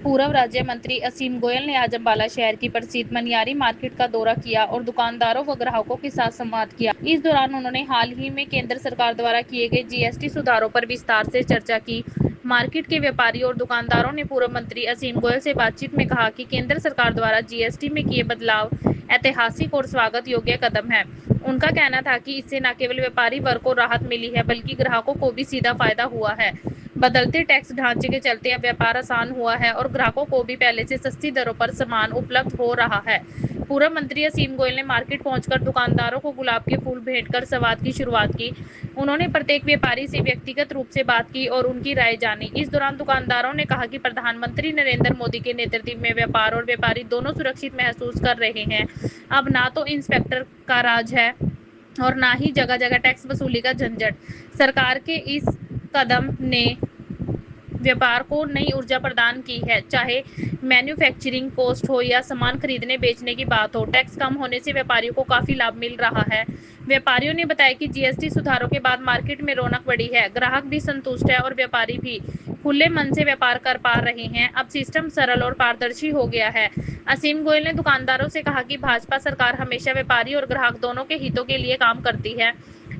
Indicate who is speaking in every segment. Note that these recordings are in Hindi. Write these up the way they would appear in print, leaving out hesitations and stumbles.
Speaker 1: पूर्व राज्य मंत्री असीम गोयल ने आज अम्बाला शहर की प्रसिद्ध मनियारी मार्केट का दौरा किया और दुकानदारों व ग्राहकों के साथ संवाद किया। इस दौरान उन्होंने हाल ही में केंद्र सरकार द्वारा किए गए जीएसटी सुधारों पर विस्तार से चर्चा की। मार्केट के व्यापारियों और दुकानदारों ने पूर्व मंत्री असीम गोयल से बातचीत में कहा कि केंद्र सरकार द्वारा जीएसटी में किए बदलाव ऐतिहासिक और स्वागत योग्य कदम है। उनका कहना था कि इससे न केवल व्यापारी वर्ग को राहत मिली है बल्कि ग्राहकों को भी सीधा फायदा हुआ है। बदलते टैक्स ढांचे के चलते अब व्यापार आसान हुआ है और ग्राहकों को भी पहले से सस्ती दरों पर सामान उपलब्ध हो रहा है। पूर्व मंत्री असीम गोयल ने मार्केट पहुंचकर दुकानदारों को गुलाब के फूल भेंट कर संवाद की शुरुआत की। उन्होंने प्रत्येक व्यापारी से व्यक्तिगत रूप से बात की और उनकी राय जानी। इस दौरान दुकानदारों ने कहा कि प्रधानमंत्री नरेंद्र मोदी के नेतृत्व में व्यापार और व्यापारी दोनों सुरक्षित महसूस कर रहे हैं। अब ना तो इंस्पेक्टर का राज है और ना ही जगह जगह टैक्स वसूली का झंझट। सरकार के इस कदम ने व्यापार को नई ऊर्जा प्रदान की है, चाहे मैन्युफैक्चरिंग कॉस्ट हो या सामान खरीदने बेचने की बात हो। टैक्स कम होने से व्यापारियों को काफी लाभ मिल रहा है। व्यापारियों ने बताया कि जीएसटी सुधारों के बाद मार्केट में रौनक बढ़ी है, ग्राहक भी संतुष्ट है और व्यापारी भी खुले मन से व्यापार कर पा रहे हैं। अब सिस्टम सरल और पारदर्शी हो गया है। असीम गोयल ने दुकानदारों से कहा कि भाजपा सरकार हमेशा व्यापारी और ग्राहक दोनों के हितों के लिए काम करती है।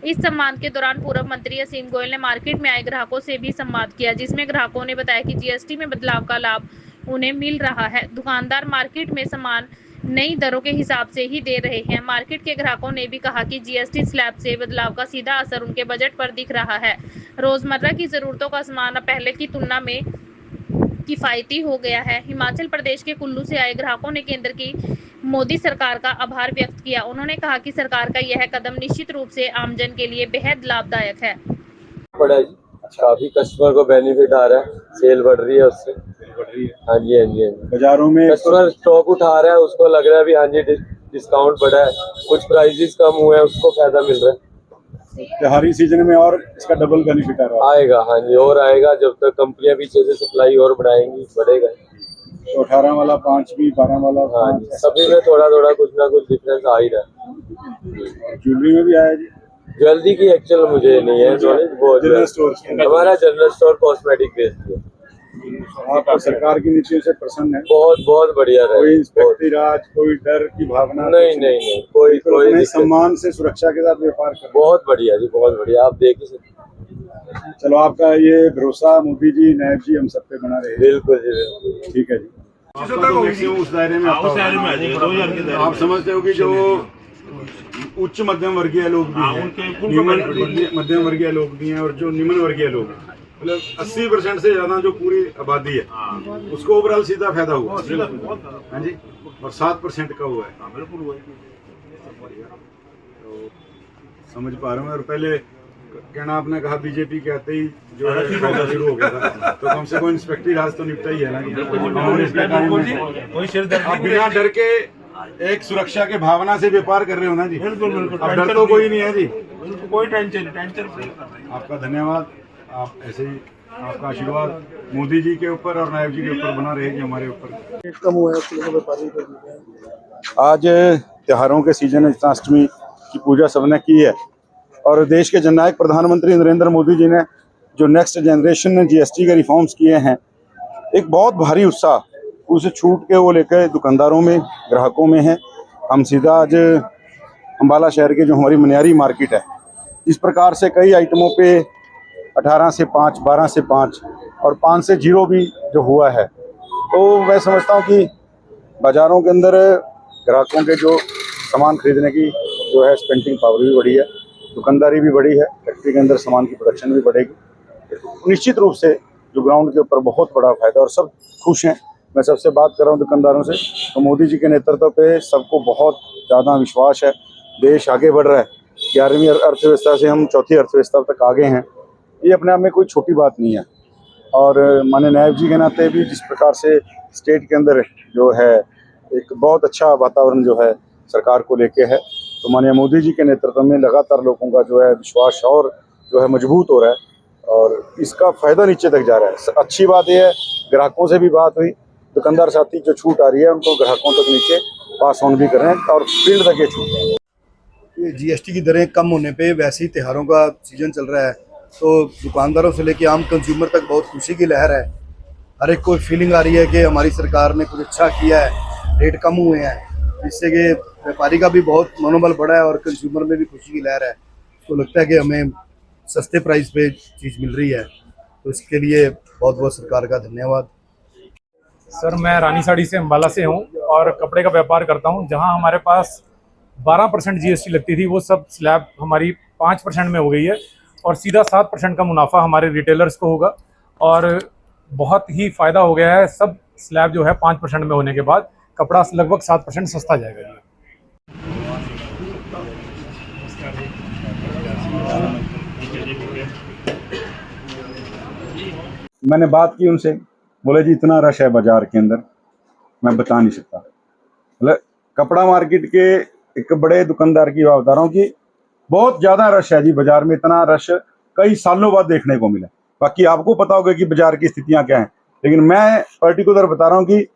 Speaker 1: इस संवाद के दौरान पूर्व मंत्री असीम गोयल ने मार्केट में आए ग्राहकों से भी संवाद किया, जिसमें ग्राहकों ने बताया कि जीएसटी में बदलाव का लाभ उन्हें मिल रहा है। दुकानदार मार्केट में सामान नई दरों के हिसाब से ही दे रहे हैं। मार्केट के ग्राहकों ने भी कहा कि जीएसटी स्लैब से बदलाव का सीधा असर उनके बजट पर दिख रहा है। रोजमर्रा की जरूरतों का सामान अब पहले की तुलना में किफायती हो गया है। हिमाचल प्रदेश के कुल्लू से आए ग्राहकों ने केंद्र की मोदी सरकार का आभार व्यक्त किया। उन्होंने कहा कि सरकार का यह कदम निश्चित रूप से आमजन के लिए बेहद लाभदायक है।
Speaker 2: काफी कस्टमर को बेनिफिट आ रहा है, सेल बढ़ रही है उससे। हाँ जी, हाँ जी, हाँ जी।
Speaker 3: बाजारों में
Speaker 2: कस्टमर स्टॉक उठा रहा है, उसको लग रहा है भी हाँ जी डिस्काउंट बढ़ा है, कुछ प्राइसेस कम हुए हैं, उसको फायदा मिल रहा है।
Speaker 3: त्योहारी सीजन में और इसका डबल बेनिफिट आ रहा है।
Speaker 2: आएगा, हाँ जी, और आएगा। जब तक कंपनियां पीछे से सप्लाई और बढ़ाएंगी बढ़ेगा।
Speaker 3: तो 18 वाला 5 भी, 12 वाला 5,
Speaker 2: सभी में थोड़ा थोड़ा कुछ ना कुछ डिफरेंस आ ही रहा है।
Speaker 3: ज्वेलरी में भी आया जी।
Speaker 2: जल्दी की एक्चुअल मुझे नहीं है नॉलेज, वो
Speaker 3: जनरल स्टोर
Speaker 2: हमारा जनरल स्टोर कॉस्मेटिक बेस्ड है।
Speaker 3: आप सरकार की नीतियों से प्रसन्न है?
Speaker 2: बहुत बहुत बढ़िया रहा।
Speaker 3: कोई इंस्पेक्टरी राज, कोई डर की भावना
Speaker 2: नहीं, कोई
Speaker 3: सम्मान से सुरक्षा के साथ व्यापार कर।
Speaker 2: बहुत बढ़िया जी, बहुत बढ़िया। आप देख ही सकते।
Speaker 3: चलो, आपका ये भरोसा मोदी जी, नायब जी हम सब पे बना रहे।
Speaker 2: बिल्कुल जी, बिल्कुल।
Speaker 3: ठीक है जी। उस दायरे में आप समझते हो कि जो उच्च मध्यम वर्गीय लोग भी हैं, मध्यम वर्गीय लोग भी हैं और जो निम्न वर्गीय लोग हैं, मतलब 80% से ज्यादा जो पूरी आबादी है उसको ओवरऑल सीधा फायदा हुआ। हाँ जी, और 7% का हुआ है। तो समझ पा रहा हूँ। और पहले कहना आपने कहा बीजेपी के आते ही जो है शुरू हो गया था, तो कम से कम इंस्पेक्टरी राज तो निपटा ही है ना। आप बिना डर के एक सुरक्षा के भावना से व्यापार कर रहे हो ना जी।
Speaker 4: बिल्कुल।
Speaker 3: अब डर तो कोई नहीं है जी,
Speaker 4: कोई टेंशन फ्री।
Speaker 3: आपका धन्यवाद। आप ऐसे ही, आपका आशीर्वाद मोदी जी के ऊपर और नायब जी के ऊपर बना रहेगी, हमारे ऊपर। कम हुआ है। आज त्योहारों के सीजन है, जन्माष्टमी की पूजा सबने की है और देश के जननायक प्रधानमंत्री नरेंद्र मोदी जी ने जो नेक्स्ट जनरेशन ने जीएसटी के रिफॉर्म्स किए हैं, एक बहुत भारी उत्साह उस छूट के वो लेकर दुकानदारों में, ग्राहकों में है। हम सीधा आज अम्बाला शहर के जो हमारी मनियारी मार्केट है, इस प्रकार से कई आइटमों पे 18 से 5, 12 से 5 और 5 से 0 भी जो हुआ है, तो मैं समझता हूँ कि बाज़ारों के अंदर ग्राहकों के जो सामान खरीदने की जो है स्पेंडिंग पावर भी बढ़ी है, दुकानदारी भी बढ़ी है, फैक्ट्री के अंदर सामान की प्रोडक्शन भी बढ़ेगी। निश्चित रूप से जो ग्राउंड के ऊपर बहुत बड़ा फायदा, और सब खुश हैं। मैं सबसे बात कर रहा हूँ दुकानदारों से, तो मोदी जी के नेतृत्व पे सबको बहुत ज़्यादा विश्वास है। देश आगे बढ़ रहा है, 11वीं अर्थव्यवस्था से हम 4थी अर्थव्यवस्था तक आगे हैं। ये अपने आप में कोई छोटी बात नहीं है। और माननीय नायब जी के नाते भी जिस प्रकार से स्टेट के अंदर जो है एक बहुत अच्छा वातावरण जो है सरकार को लेके है, तो माननीय मोदी जी के नेतृत्व में लगातार लोगों का जो है विश्वास और जो है मजबूत हो रहा है और इसका फायदा नीचे तक जा रहा है। अच्छी बात यह है, ग्राहकों से भी बात हुई, दुकानदार साथी जो छूट आ रही है उनको ग्राहकों तक नीचे पास ऑन भी कर रहे हैं और फील्ड तक ये छूट है।
Speaker 5: ये जीएसटी की दरें कम होने पे वैसे ही त्योहारों का सीजन चल रहा है, तो दुकानदारों से लेकर आम कंज्यूमर तक बहुत खुशी की लहर है। हर एक को फीलिंग आ रही है कि हमारी सरकार ने कुछ अच्छा किया है, रेट कम हुए हैं, जिससे कि व्यापारी का भी बहुत मनोबल बढ़ा है और कंज्यूमर में भी खुशी की लहर है। तो लगता है कि हमें सस्ते प्राइस पे चीज़ मिल रही है, तो इसके लिए बहुत बहुत सरकार का धन्यवाद।
Speaker 6: सर मैं रानी साड़ी से अम्बाला से हूँ और कपड़े का व्यापार करता हूँ। जहाँ हमारे पास 12% GST लगती थी वो सब स्लैब हमारी 5% में हो गई है और सीधा 7% का मुनाफा हमारे रिटेलर्स को होगा और बहुत ही फ़ायदा हो गया है। सब स्लैब जो है 5% में होने के बाद कपड़ा लगभग 7% सस्ता जाएगा जी।
Speaker 3: मैंने बात की उनसे, बोले जी इतना रश है बाजार के अंदर, मैं बता नहीं सकता। मतलब कपड़ा मार्केट के एक बड़े दुकानदार की बात बता रहा हूँ कि बहुत ज़्यादा रश है जी बाजार में। इतना रश कई सालों बाद देखने को मिला। बाकी आपको पता होगा कि बाजार की स्थितियाँ क्या हैं, लेकिन मैं पर्टिकुलर बता रहा हूँ कि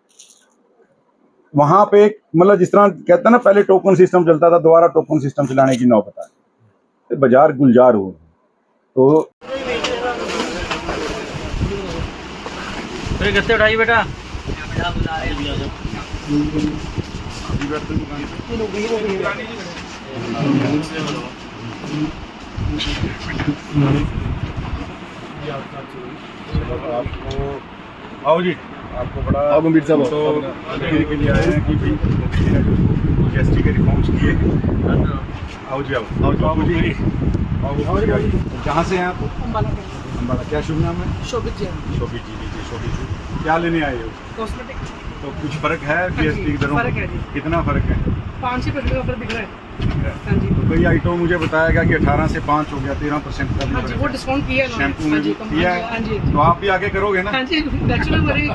Speaker 3: वहाँ पे मतलब जिस तरह कहते हैं ना, पहले टोकन सिस्टम चलता था, दोबारा टोकन सिस्टम चलाने की नौबत आई, तो बाजार गुलजार हुआ। तो
Speaker 4: गत्ते उठाइए बेटा।
Speaker 3: आपको आओ जी, आपको बड़ा
Speaker 5: गंभीर साहब
Speaker 3: तो देखने के लिए आए हैं कि भाई GST के रिफॉर्म्स किए हैं। आओ जी, आओ जी, आओ जी। कहाँ से हैं आप? अम्बाला। क्या शुभ नाम है?
Speaker 7: शोभित जी।
Speaker 3: शोभित जी। क्या लेने आए हो?
Speaker 7: कॉस्मेटिक।
Speaker 3: तो कुछ फर्क है GST की दरों?
Speaker 7: फर्क है जी।
Speaker 3: कितना फर्क है?
Speaker 7: 5% का फर्क दिख रहा है। हाँ जी।
Speaker 3: तो कई आइटम मुझे बताया गया कि 18 से 5 हो गया, 13% का भी
Speaker 7: हाँ जी,
Speaker 3: फर्क
Speaker 7: वो
Speaker 3: है।
Speaker 7: डिस्काउंट किया है
Speaker 3: शैम्पू में भी किया है,
Speaker 7: हाँ जी।
Speaker 3: तो आप भी आगे करोगे ना?
Speaker 7: हाँ जी, नेचुरल बनेगी।